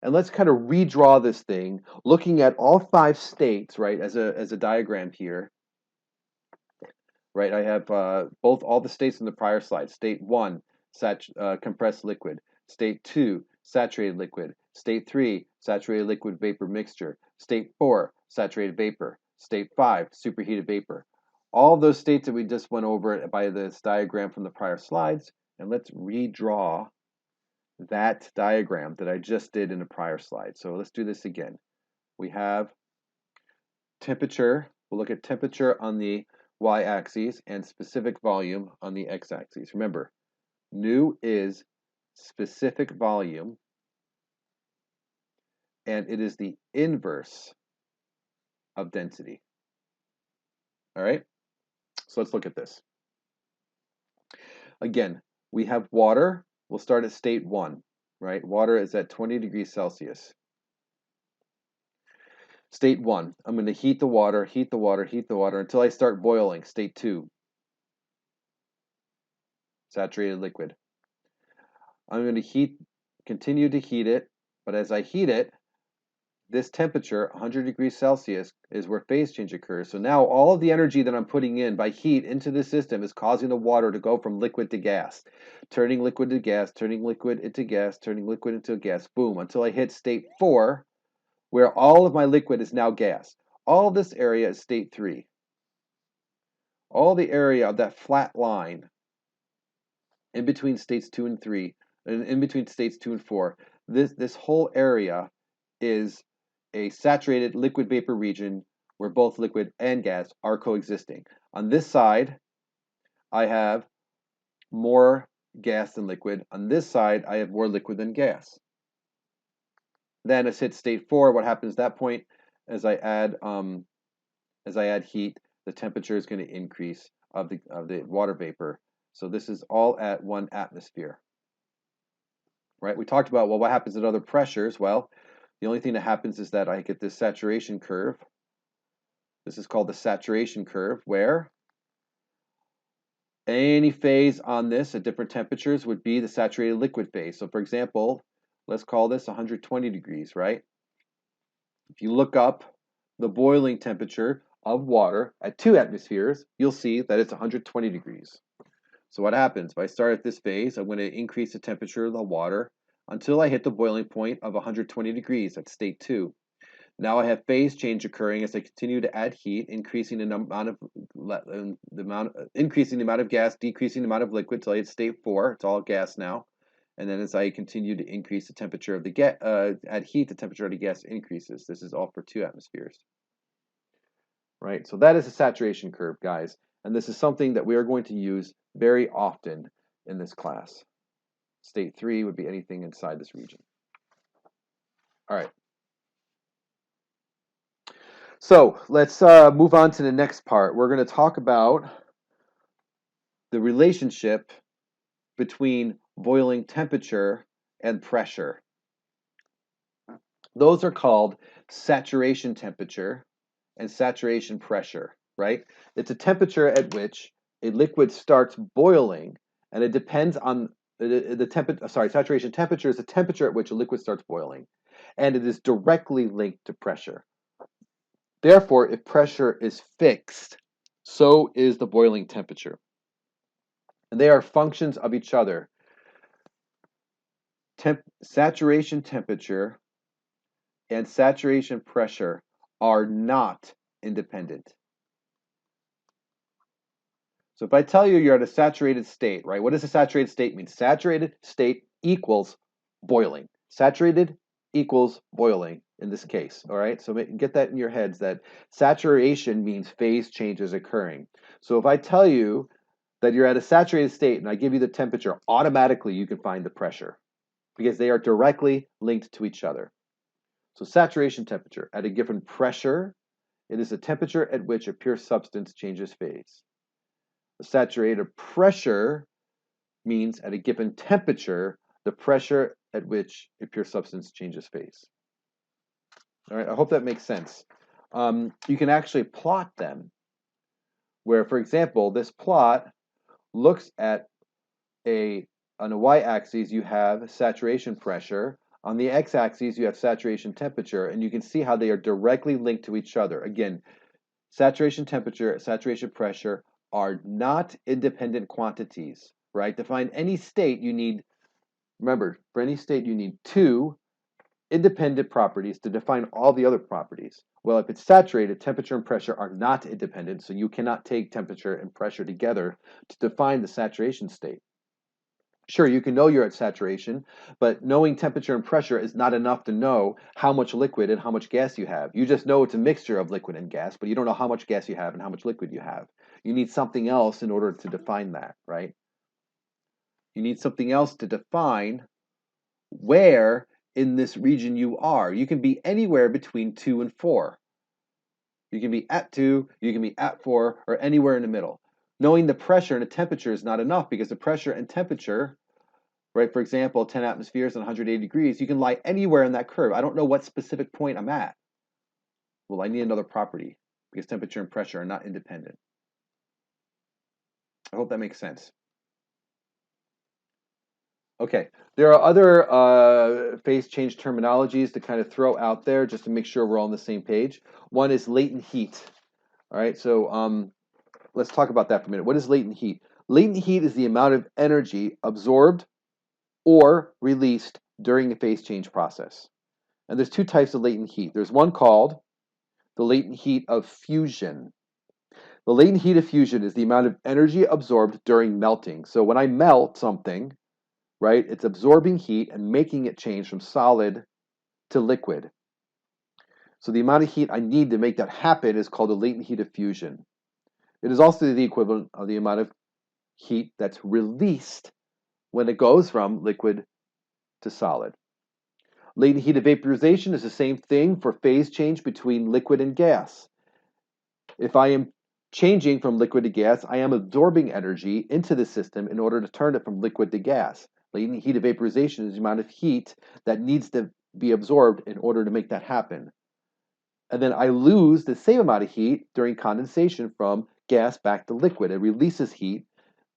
And let's kind of redraw this thing, looking at all 5 states, right, as a diagram here. Right, I have all the states in the prior slide. State 1, compressed liquid. State 2, saturated liquid. State 3, saturated liquid vapor mixture. State 4, saturated vapor. State 5, superheated vapor. All those states that we just went over by this diagram from the prior slides. And let's redraw that diagram that I just did in the prior slide. So let's do this again. We have temperature. We'll look at temperature on the y-axis and specific volume on the x-axis. Remember, nu is specific volume, and it is the inverse of density. All right? So let's look at this. Again, we have water. We'll start at state 1, right? Water is at 20 degrees Celsius. State 1, I'm going to heat the water, heat the water, heat the water until I start boiling. State 2, saturated liquid. I'm going to continue to heat it, but as I heat it, this temperature, 100 degrees Celsius, is where phase change occurs. So now all of the energy that I'm putting in by heat into the system is causing the water to go from liquid to gas, turning liquid to gas, turning liquid into gas, turning liquid into gas, boom, until I hit state 4, where all of my liquid is now gas. All this area is state 3. All the area of that flat line in between states 2 and 3, and in between states 2 and 4, this whole area is a saturated liquid vapor region where both liquid and gas are coexisting. On this side, I have more gas than liquid. On this side, I have more liquid than gas. Then as hit state 4, what happens at that point? As I add heat, the temperature is going to increase of the water vapor. So this is all at 1 atmosphere. Right? We talked about, well, what happens at other pressures? Well, the only thing that happens is that I get this saturation curve. This is called the saturation curve, where any phase on this at different temperatures would be the saturated liquid phase. So for example, let's call this 120 degrees, right? If you look up the boiling temperature of water at 2 atmospheres, you'll see that it's 120 degrees. So what happens? If I start at this phase, I'm going to increase the temperature of the water until I hit the boiling point of 120 degrees at state 2. Now I have phase change occurring as I continue to add heat, increasing the amount of gas, decreasing the amount of liquid till I hit state 4. It's all gas now. And then as I continue to increase the temperature of the gas, add heat, the temperature of the gas increases. This is all for 2 atmospheres. Right? So that is a saturation curve, guys. And this is something that we are going to use very often in this class. State 3 would be anything inside this region. All right. So let's move on to the next part. We're going to talk about the relationship between boiling temperature and pressure. Those are called saturation temperature and saturation pressure, right? It's a temperature at which a liquid starts boiling, and it depends on the temperature. Sorry, saturation temperature is the temperature at which a liquid starts boiling, and it is directly linked to pressure. Therefore, if pressure is fixed, so is the boiling temperature. And they are functions of each other. Saturation temperature and saturation pressure are not independent. So if I tell you you're at a saturated state, right? What does a saturated state mean? Saturated state equals boiling. Saturated equals boiling in this case, all right? So get that in your heads that saturation means phase changes occurring. So if I tell you that you're at a saturated state and I give you the temperature, automatically you can find the pressure because they are directly linked to each other. So saturation temperature, at a given pressure, it is the temperature at which a pure substance changes phase. The saturated pressure means at a given temperature, the pressure at which a pure substance changes phase. All right, I hope that makes sense. You can actually plot them, where, for example, this plot looks at on a y-axis, you have saturation pressure. On the x-axis, you have saturation temperature, and you can see how they are directly linked to each other. Again, saturation temperature, saturation pressure are not independent quantities, right? To find any state, you need, remember, for any state, you need two independent properties to define all the other properties. Well, if it's saturated, temperature and pressure are not independent, so you cannot take temperature and pressure together to define the saturation state. Sure, you can know you're at saturation, but knowing temperature and pressure is not enough to know how much liquid and how much gas you have. You just know it's a mixture of liquid and gas, but you don't know how much gas you have and how much liquid you have. You need something else in order to define that, right? You need something else to define where in this region you are. You can be anywhere between 2 and 4. You can be at 2, you can be at 4, or anywhere in the middle. Knowing the pressure and the temperature is not enough because the pressure and temperature, right, for example, 10 atmospheres and 180 degrees, you can lie anywhere in that curve. I don't know what specific point I'm at. Well, I need another property because temperature and pressure are not independent. I hope that makes sense. Okay, there are other phase change terminologies to kind of throw out there just to make sure we're all on the same page. One is latent heat. All right, so let's talk about that for a minute. What is latent heat? Latent heat is the amount of energy absorbed or released during the phase change process. And there's two types of latent heat. There's one called the latent heat of fusion. The latent heat of fusion is the amount of energy absorbed during melting. So when I melt something, right, it's absorbing heat and making it change from solid to liquid. So the amount of heat I need to make that happen is called the latent heat of fusion. It is also the equivalent of the amount of heat that's released when it goes from liquid to solid. Latent heat of vaporization is the same thing for phase change between liquid and gas. If I am changing from liquid to gas, I am absorbing energy into the system in order to turn it from liquid to gas. Latent heat of vaporization is the amount of heat that needs to be absorbed in order to make that happen. And then I lose the same amount of heat during condensation from gas back to liquid. It releases heat.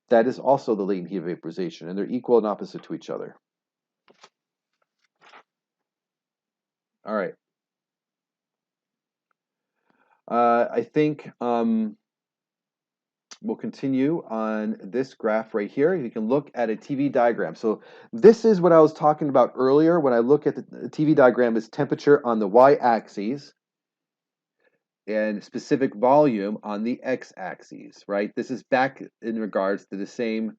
That is also the latent heat of vaporization, and they're equal and opposite to each other. All right. I think we'll continue on this graph right here. You can look at a TV diagram. So this is what I was talking about earlier. When I look at the TV diagram, is temperature on the y-axis and specific volume on the x-axis, right? This is back in regards to the same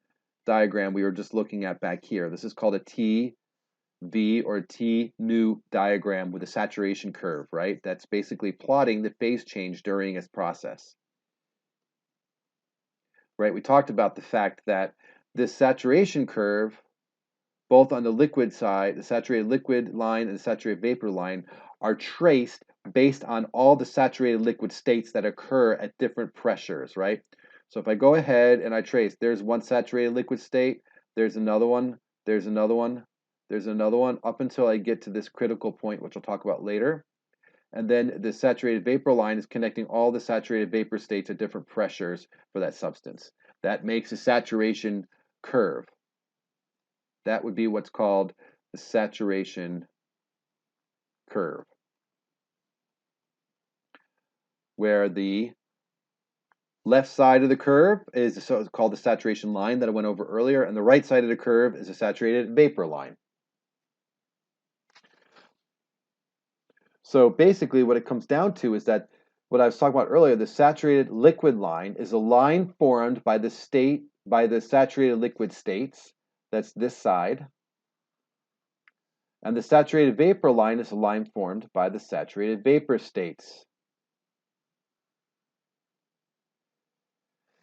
diagram we were just looking at back here. This is called a TV or T nu diagram with a saturation curve, right? That's basically plotting the phase change during its process. Right? We talked about the fact that this saturation curve, both on the liquid side, the saturated liquid line and the saturated vapor line, are traced based on all the saturated liquid states that occur at different pressures, right? So if I go ahead and I trace, there's one saturated liquid state, there's another one, there's another one, there's another one, up until I get to this critical point, which I'll talk about later. And then the saturated vapor line is connecting all the saturated vapor states at different pressures for that substance. That makes a saturation curve. That would be what's called the saturation curve, where the left side of the curve is called the saturation line that I went over earlier, and the right side of the curve is a saturated vapor line. So basically what it comes down to is that what I was talking about earlier, the saturated liquid line is a line formed by the saturated liquid states. That's this side. And the saturated vapor line is a line formed by the saturated vapor states.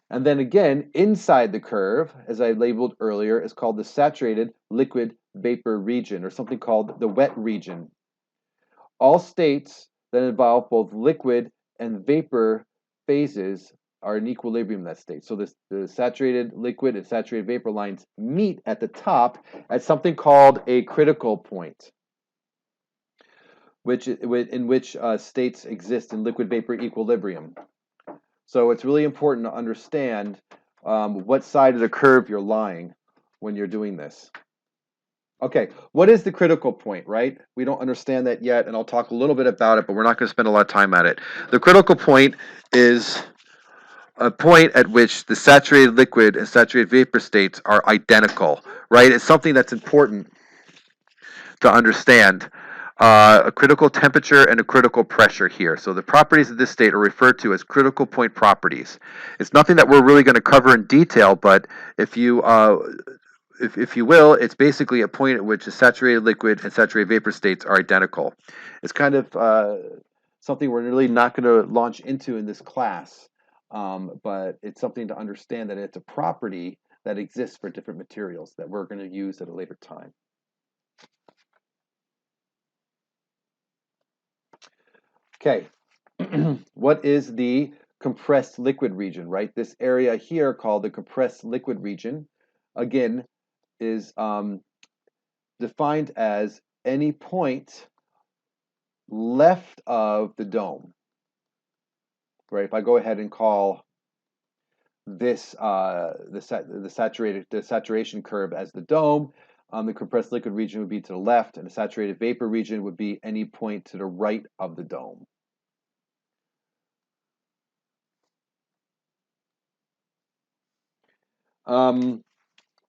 And then again, inside the curve, as I labeled earlier, is called the saturated liquid vapor region, or something called the wet region. All states that involve both liquid and vapor phases are in equilibrium in that state. So the saturated liquid and saturated vapor lines meet at the top at something called a critical point, in which states exist in liquid vapor equilibrium. So it's really important to understand what side of the curve you're lying when you're doing this. Okay, what is the critical point, right? We don't understand that yet, and I'll talk a little bit about it, but we're not going to spend a lot of time at it. The critical point is a point at which the saturated liquid and saturated vapor states are identical, right? It's something that's important to understand. A critical temperature and a critical pressure here. So the properties of this state are referred to as critical point properties. It's nothing that we're really going to cover in detail, but if you if you will, it's basically a point at which the saturated liquid and saturated vapor states are identical. It's kind of something we're really not going to launch into in this class, but it's something to understand that it's a property that exists for different materials that we're going to use at a later time. Okay, what is the compressed liquid region, right? This area here called the compressed liquid region, again, is defined as any point left of the dome, right? If I go ahead and call this the saturation curve as the dome, the compressed liquid region would be to the left, and the saturated vapor region would be any point to the right of the dome.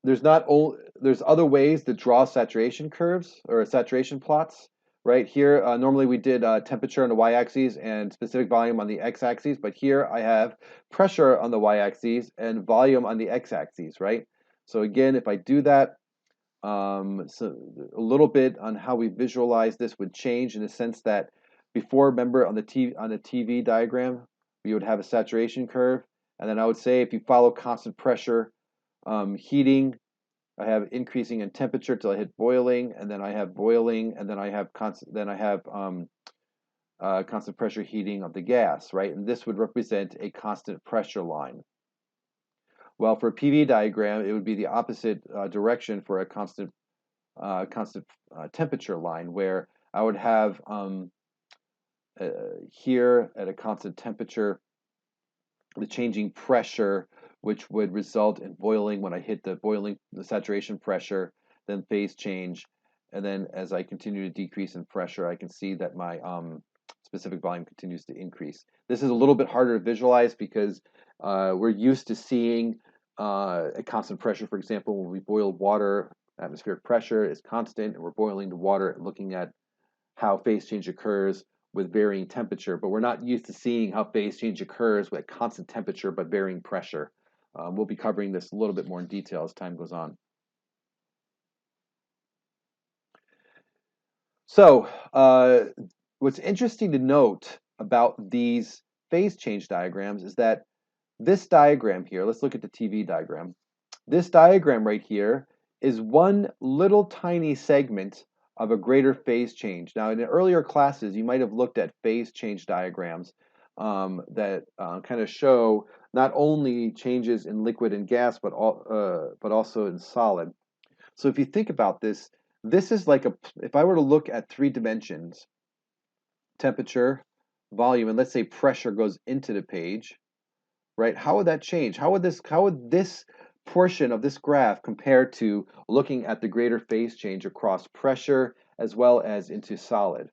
There's not only there's other ways to draw saturation curves or saturation plots. Right here, normally we did temperature on the y-axis and specific volume on the x-axis, but here I have pressure on the y-axis and volume on the x-axis, right? So again, if I do that, so a little bit on how we visualize this would change in the sense that before, remember on the TV diagram, we would have a saturation curve, and then I would say if you follow constant pressure, heating, I have increasing in temperature till I hit boiling, and then I have boiling, and then I have constant pressure heating of the gas, right? And this would represent a constant pressure line. Well, for a PV diagram, it would be the opposite direction for a constant temperature line, where I would have here at a constant temperature the changing pressure, which would result in boiling when I hit the saturation pressure, then phase change, and then as I continue to decrease in pressure, I can see that my specific volume continues to increase. This is a little bit harder to visualize because we're used to seeing a constant pressure. For example, when we boil water, atmospheric pressure is constant, and we're boiling the water and looking at how phase change occurs with varying temperature, but we're not used to seeing how phase change occurs with constant temperature but varying pressure. We'll be covering this a little bit more in detail as time goes on. So what's interesting to note about these phase change diagrams is that this diagram here, let's look at the TV diagram. This diagram right here is one little tiny segment of a greater phase change. Now, in the earlier classes, you might have looked at phase change diagrams that kind of show not only changes in liquid and gas, but also in solid. So if you think about this, this is like if I were to look at 3 dimensions, temperature, volume, and let's say pressure goes into the page, right? How would that change? How would this portion of this graph compare to looking at the greater phase change across pressure as well as into solid,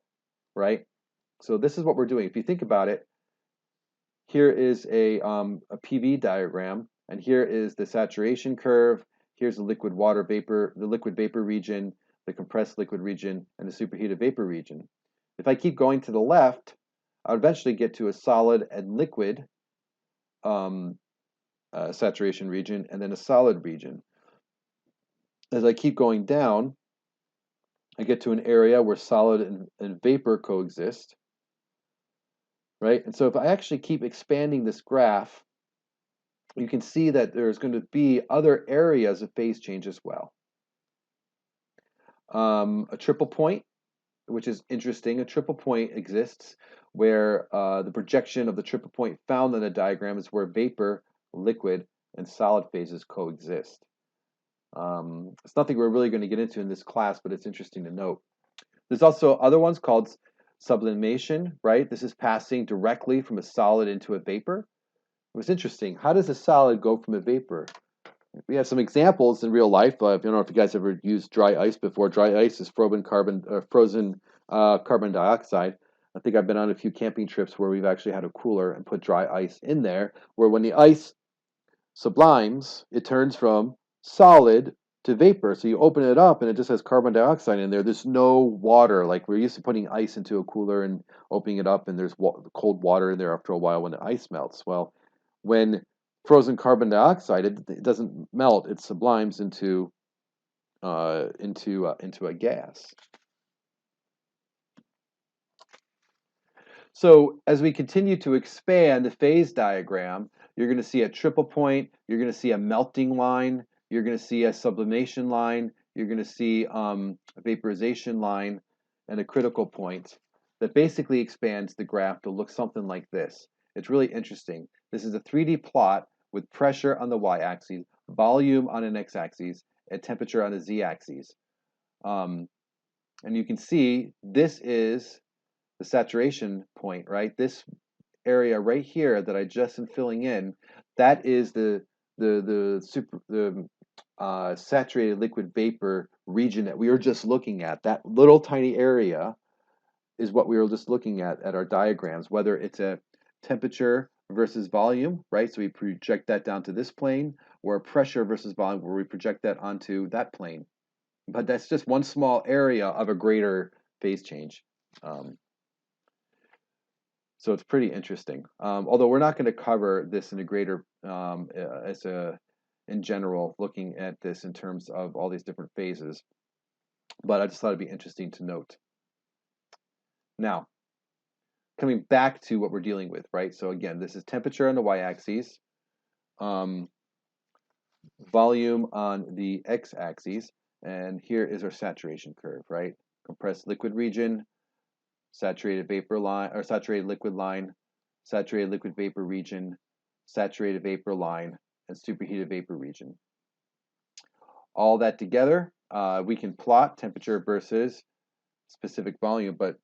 right? So this is what we're doing. If you think about it, here is a PV diagram, and here is the saturation curve. Here's the liquid vapor region, the compressed liquid region, and the superheated vapor region. If I keep going to the left, I'll eventually get to a solid and liquid saturation region, and then a solid region. As I keep going down, I get to an area where solid and vapor coexist, right? And so if I actually keep expanding this graph, you can see that there's going to be other areas of phase change as well. A triple point, which is interesting. A triple point exists where the projection of the triple point found in the diagram is where vapor, liquid, and solid phases coexist. It's nothing we're really going to get into in this class, but it's interesting to note. There's also other ones called sublimation, right? This is passing directly from a solid into a vapor. It was interesting. How does a solid go from a vapor? we have some examples in real life. I don't know if you guys ever used dry ice before. Dry ice is frozen carbon dioxide. I think I've been on a few camping trips where we've actually had a cooler and put dry ice in there, where when the ice sublimes, it turns from solid to vapor. So you open it up and it just has carbon dioxide in there. There's no water. Like we're used to putting ice into a cooler and opening it up, and there's cold water in there after a while when the ice melts. Well, when frozen carbon dioxide, it doesn't melt; it sublimes into a gas. So as we continue to expand the phase diagram, you're going to see a triple point, you're going to see a melting line, you're going to see a sublimation line, you're going to see a vaporization line, and a critical point that basically expands the graph to look something like this. It's really interesting. This is a 3D plot with pressure on the y-axis, volume on an x-axis, and temperature on the z-axis. And you can see this is the saturation point, right? This area right here that I just am filling in, that is the saturated liquid vapor region that we were just looking at. That little tiny area is what we were just looking at our diagrams, whether it's a temperature versus volume, right? So we project that down to this plane, or a pressure versus volume where we project that onto that plane. But that's just one small area of a greater phase change. So it's pretty interesting. Although we're not going to cover this in a greater, in general, looking at this in terms of all these different phases. But I just thought it'd be interesting to note. Now, coming back to what we're dealing with, right? So again, this is temperature on the y-axis, volume on the x-axis, and here is our saturation curve, right? Compressed liquid region, saturated vapor line, or saturated liquid line, saturated liquid vapor region, saturated vapor line, and superheated vapor region. All that together, we can plot temperature versus specific volume, but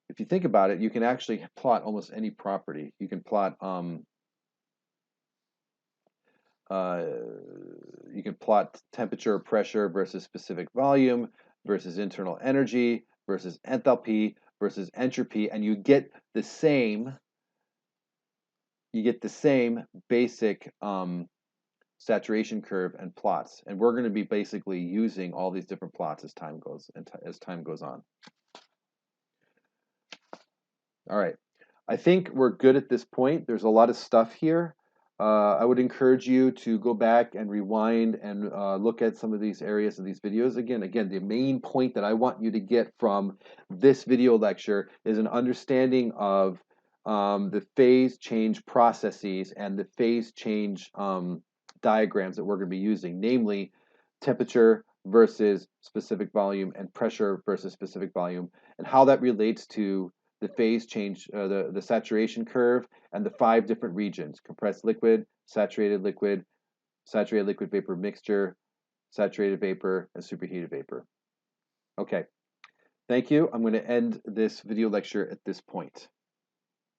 if you think about it, you can actually plot almost any property. You can plot temperature or pressure versus specific volume versus internal energy versus enthalpy versus entropy, and you get the same basic saturation curve and plots. And we're going to be basically using all these different plots as time goes on. All right, I think we're good at this point. There's a lot of stuff here. I would encourage you to go back and rewind and look at some of these areas of these videos. Again, the main point that I want you to get from this video lecture is an understanding of the phase change processes and the phase change diagrams that we're going to be using, namely temperature versus specific volume and pressure versus specific volume, and how that relates to the phase change, the saturation curve, and the 5 different regions: compressed liquid, saturated liquid vapor mixture, saturated vapor, and superheated vapor. Okay, thank you. I'm going to end this video lecture at this point.